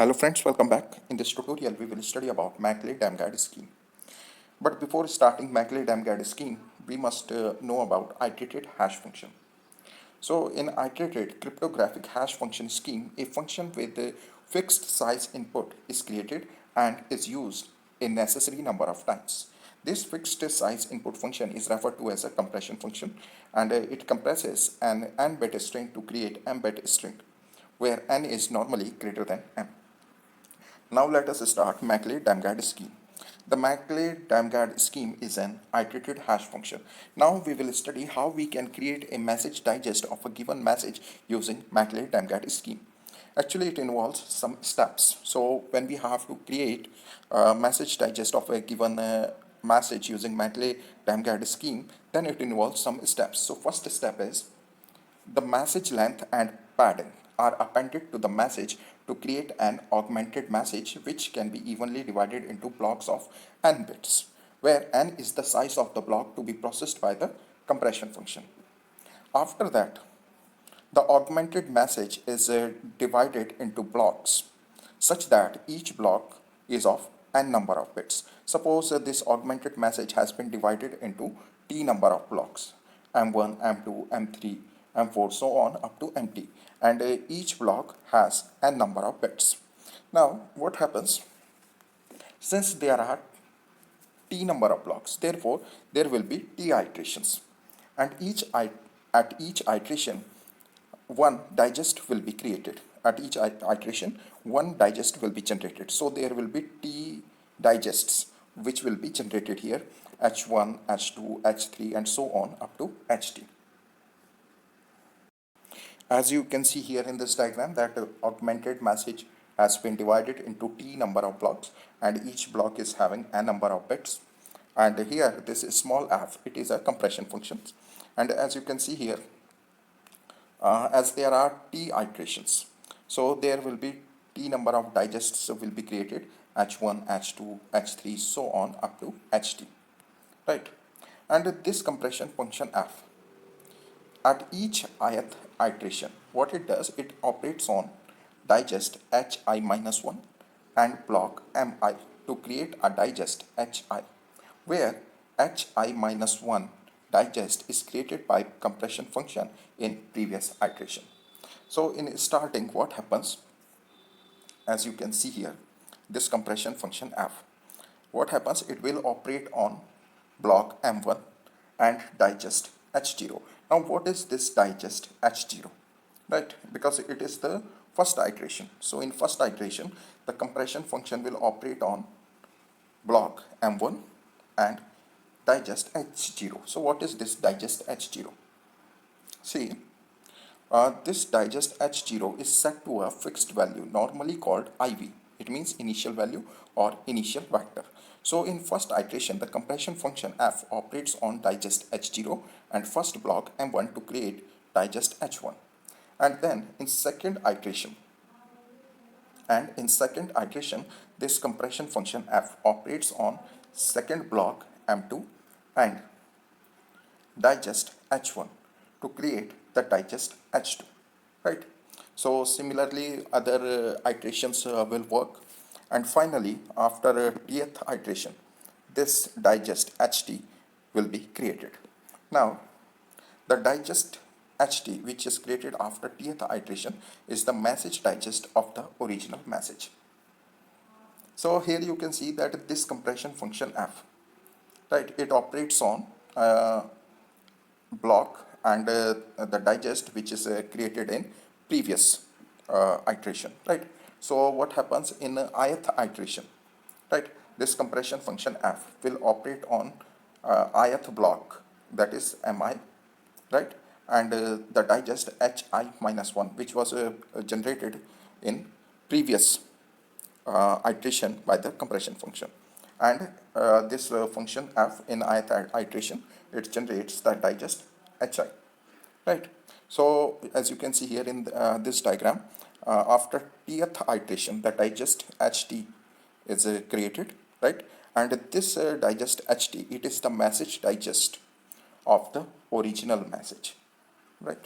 Hello friends, welcome back. In this tutorial, we will study about Maclay-Damgard scheme. But before starting Maclay-Damgard scheme, we must know about iterated hash function. So in iterated cryptographic hash function scheme, a function with a fixed size input is created and is used a necessary number of times. This fixed size input function is referred to as a compression function, and it compresses an n-bit string to create m-bit string, where n is normally greater than m. Now let us start Maclay-Damgard scheme. The Maclay-Damgard scheme is an iterated hash function. Now we will study how we can create a message digest of a given message using Maclay-Damgard scheme. Actually, it involves some steps. So when we have to create a message digest of a given message using Maclay-Damgard scheme, then it involves some steps. So first step is the message length and padding are appended to the message to create an augmented message which can be evenly divided into blocks of n bits, where n is the size of the block to be processed by the compression function. After that, the augmented message is divided into blocks such that each block is of n number of bits. Suppose this augmented message has been divided into t number of blocks, m1, m2, m3, m4, so on up to mt, and each block has n number of bits. Now what happens, since there are t number of blocks, therefore there will be t iterations, and at each iteration one digest will be created. At each iteration one digest will be generated, so there will be t digests which will be generated here, h1, h2, h3, and so on up to ht. As you can see here in this diagram, that augmented message has been divided into t number of blocks, and each block is having a number of bits. And here this is small f, it is a compression function. And as you can see here, as there are t iterations, so there will be t number of digests will be created, h1, h2, h3, so on up to ht, right? And this compression function f, at each ith iteration, what it does, it operates on digest hi minus 1 and block mi to create a digest hi, where hi minus 1 digest is created by compression function in previous iteration. So in starting, what happens, as you can see here, this compression function f, what happens, it will operate on block m1 and digest h0. Now what is this digest h0, right? Because it is the first iteration. So in first iteration, the compression function will operate on block m1 and digest h0. So what is this digest h0? See, this digest h0 is set to a fixed value, normally called iv. It means initial value or initial vector. So in first iteration, the compression function f operates on digest h0 and first block m1 to create digest h1. And then in second iteration, this compression function f operates on second block m2 and digest h1 to create the digest h2, right? So similarly other iterations will work, and finally after tth iteration, this digest ht will be created. Now the digest ht which is created after tth iteration is the message digest of the original message. So here you can see that this compression function f, right, it operates on block and the digest which is created in previous iteration, right? So what happens in ith iteration, right, this compression function f will operate on ith block, that is mi, right, and the digest hi minus 1 which was generated in previous iteration by the compression function, and this function f in ith iteration, it generates the digest hi, right? So as you can see here in this diagram, after tth iteration, the digest ht is created, right? And this digest ht, it is the message digest of the original message, right?